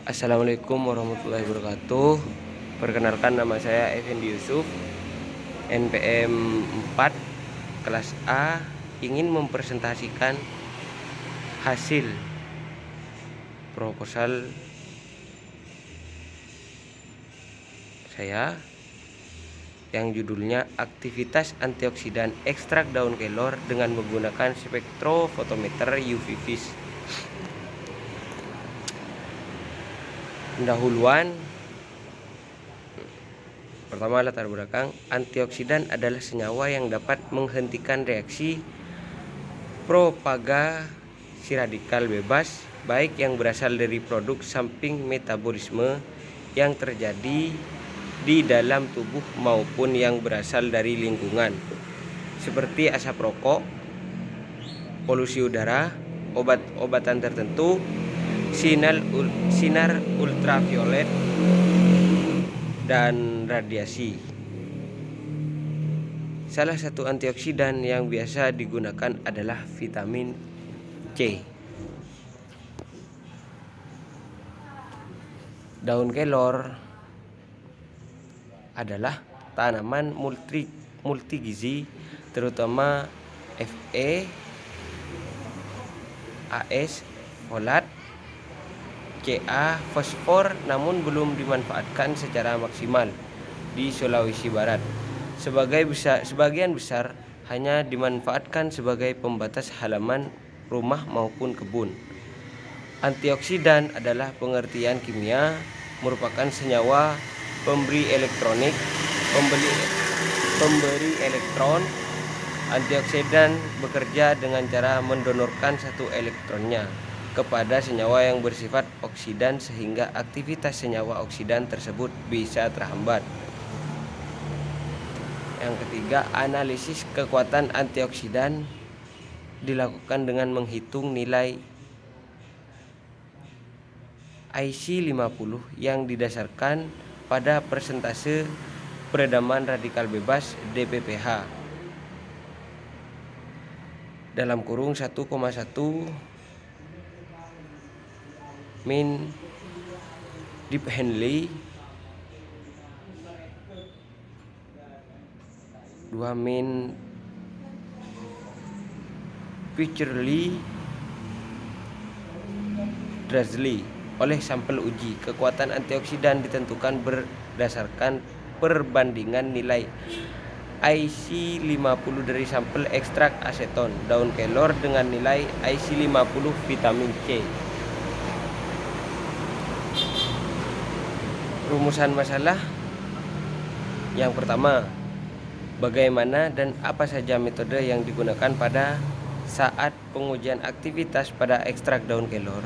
Assalamualaikum warahmatullahi wabarakatuh. Perkenalkan, nama saya Effendi Yusuf, NPM 4 kelas A. Ingin mempresentasikan hasil proposal saya yang judulnya aktivitas antioksidan ekstrak daun kelor dengan menggunakan spektrofotometer UV vis. Pendahuluan. Pertama, latar belakang. Antioksidan adalah senyawa yang dapat menghentikan reaksi propagasi radikal bebas, baik yang berasal dari produk samping metabolisme yang terjadi di dalam tubuh maupun yang berasal dari lingkungan, seperti asap rokok, polusi udara, obat-obatan tertentu, sinar ultraviolet, dan radiasi. Salah satu antioksidan yang biasa digunakan adalah vitamin C. Daun kelor adalah tanaman multigizi, terutama Fe, As, folat, Ca, fosfor, namun belum dimanfaatkan secara maksimal di Sulawesi Barat. Sebagian besar hanya dimanfaatkan sebagai pembatas halaman rumah maupun kebun. Antioksidan adalah pengertian kimia, merupakan senyawa pemberi elektron. Antioksidan bekerja dengan cara mendonorkan satu elektronnya kepada senyawa yang bersifat oksidan, sehingga aktivitas senyawa oksidan tersebut bisa terhambat. Yang ketiga, analisis kekuatan antioksidan dilakukan dengan menghitung nilai IC50 yang didasarkan pada persentase peredaman radikal bebas DPPH dalam kurung 1,1 min Deep Henley, 2 min Picherly Drazli. Oleh sampel uji, kekuatan antioksidan ditentukan berdasarkan perbandingan nilai IC50 dari sampel ekstrak aseton daun kelor dengan nilai IC50 vitamin C. Rumusan masalah. Yang pertama, bagaimana dan apa saja metode yang digunakan pada saat pengujian aktivitas pada ekstrak daun kelor.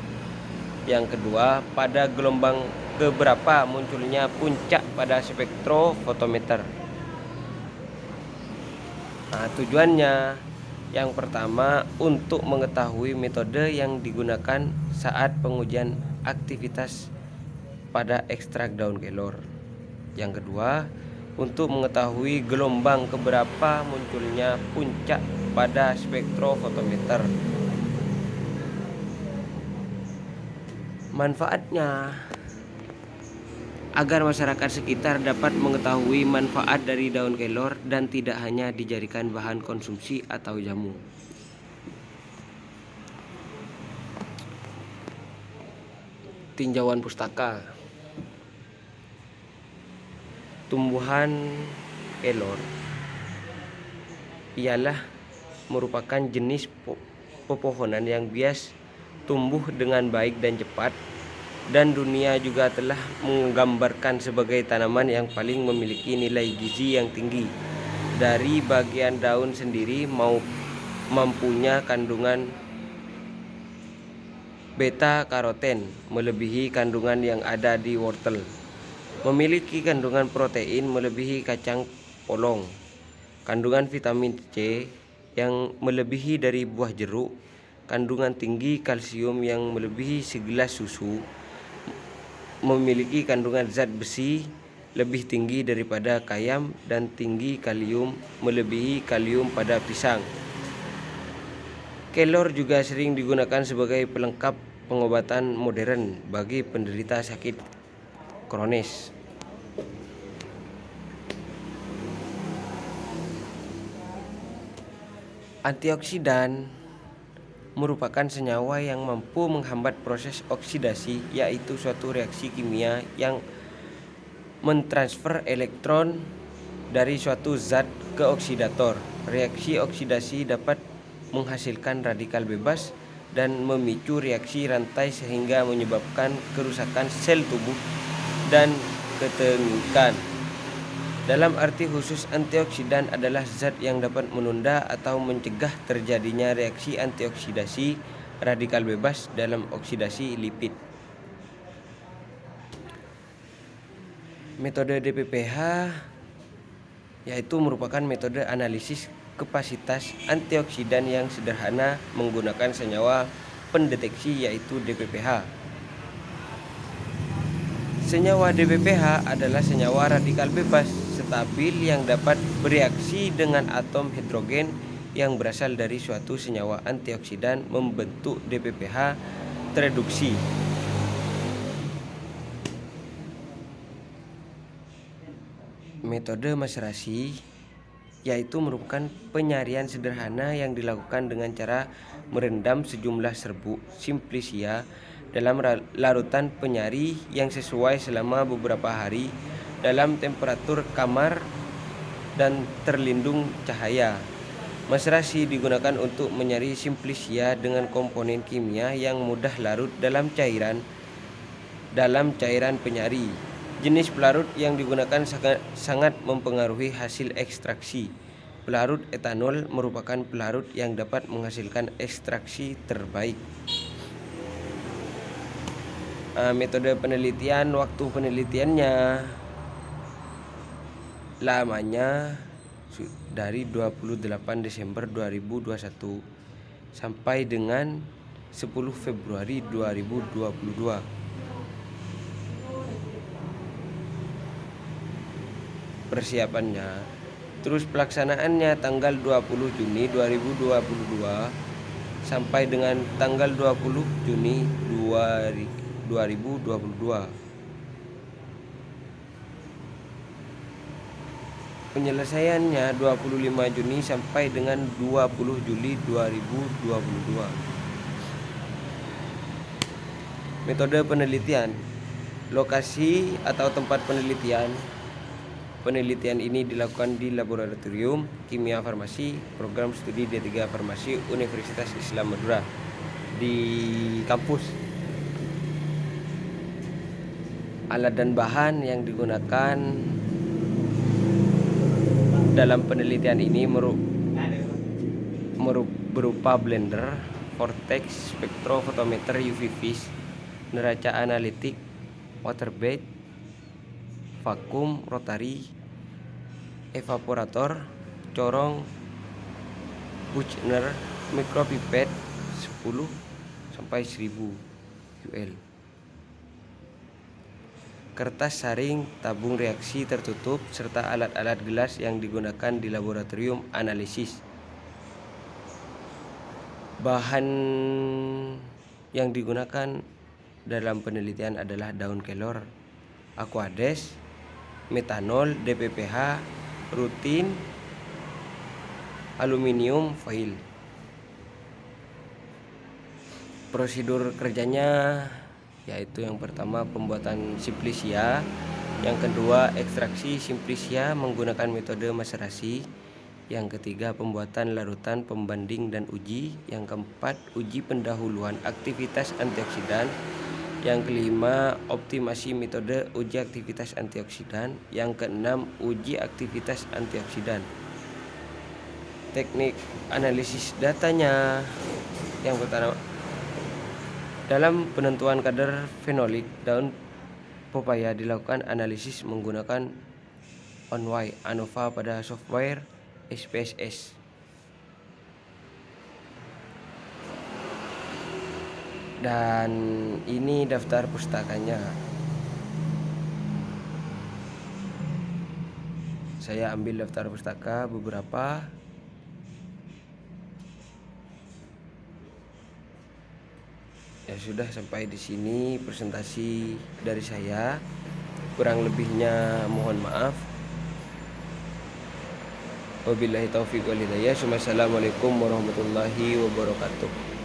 Yang kedua, pada gelombang keberapa munculnya puncak pada spektrofotometer. Tujuannya, yang pertama, untuk mengetahui metode yang digunakan saat pengujian aktivitas pada ekstrak daun kelor. Yang kedua, untuk mengetahui gelombang keberapa munculnya puncak pada spektrofotometer. Manfaatnya, agar masyarakat sekitar dapat mengetahui manfaat dari daun kelor dan tidak hanya dijadikan bahan konsumsi atau jamu. Tinjauan pustaka. Tumbuhan kelor ialah merupakan jenis pepohonan yang bias tumbuh dengan baik dan cepat, dan dunia juga telah menggambarkan sebagai tanaman yang paling memiliki nilai gizi yang tinggi. Dari bagian daun sendiri mampunya kandungan beta karoten melebihi kandungan yang ada di wortel, memiliki kandungan protein melebihi kacang polong, kandungan vitamin C yang melebihi dari buah jeruk, kandungan tinggi kalsium yang melebihi segelas susu, memiliki kandungan zat besi lebih tinggi daripada kayam, dan tinggi kalium melebihi kalium pada pisang. Kelor juga sering digunakan sebagai pelengkap pengobatan modern bagi penderita sakit kronis. Antioksidan merupakan senyawa yang mampu menghambat proses oksidasi, yaitu suatu reaksi kimia yang mentransfer elektron dari suatu zat ke oksidator. Reaksi oksidasi dapat menghasilkan radikal bebas dan memicu reaksi rantai sehingga menyebabkan kerusakan sel tubuh dan ketenukan. Dalam arti khusus, antioksidan adalah zat yang dapat menunda atau mencegah terjadinya reaksi antioksidasi radikal bebas dalam oksidasi lipid. Metode DPPH yaitu merupakan metode analisis kapasitas antioksidan yang sederhana menggunakan senyawa pendeteksi yaitu DPPH. Senyawa DPPH adalah senyawa radikal bebas stabil yang dapat bereaksi dengan atom hidrogen yang berasal dari suatu senyawa antioksidan membentuk DPPH tereduksi. Metode maserasi yaitu merupakan penyaringan sederhana yang dilakukan dengan cara merendam sejumlah serbuk simplicia dalam larutan penyari yang sesuai selama beberapa hari dalam temperatur kamar dan terlindung cahaya. Maserasi digunakan untuk menyari simplicia dengan komponen kimia yang mudah larut dalam cairan penyari. Jenis pelarut yang digunakan sangat mempengaruhi hasil ekstraksi. Pelarut etanol merupakan pelarut yang dapat menghasilkan ekstraksi terbaik. Metode penelitian, waktu penelitiannya lamanya dari 28 Desember 2021 sampai dengan 10 Februari 2022. Persiapannya, terus pelaksanaannya tanggal 20 Juni 2022 sampai dengan tanggal 20 Juni 2022. Penyelesaiannya 25 Juni sampai dengan 20 Juli 2022. Metode penelitian. Lokasi atau tempat penelitian. Penelitian ini dilakukan di Laboratorium Kimia Farmasi Program Studi D3 Farmasi Universitas Islam Madura di kampus. Alat dan bahan yang digunakan dalam penelitian ini berupa blender, vortex, spektrofotometer UV vis, neraca analitik, water bed, vakum rotari, evaporator, corong, Buchner, mikropipet 10 sampai 1000 UL. Kertas saring, tabung reaksi tertutup, serta alat-alat gelas yang digunakan di laboratorium analisis. Bahan yang digunakan dalam penelitian adalah daun kelor, aquades, metanol, DPPH, rutin, aluminium foil. Prosedur kerjanya yaitu yang pertama pembuatan simplicia, yang kedua ekstraksi simplicia menggunakan metode maserasi, yang ketiga pembuatan larutan pembanding dan uji, yang keempat uji pendahuluan aktivitas antioksidan, yang kelima optimasi metode uji aktivitas antioksidan, yang keenam uji aktivitas antioksidan. Teknik analisis datanya, yang pertama dalam penentuan kadar fenolik daun pepaya dilakukan analisis menggunakan ONY ANOVA pada software SPSS. Dan ini daftar pustakanya. Saya ambil daftar pustaka beberapa. sudah sampai di sini presentasi dari saya. Kurang lebihnya mohon maaf. Wabillahi taufiq wal hidayah. Wassalamualaikum warahmatullahi wabarakatuh.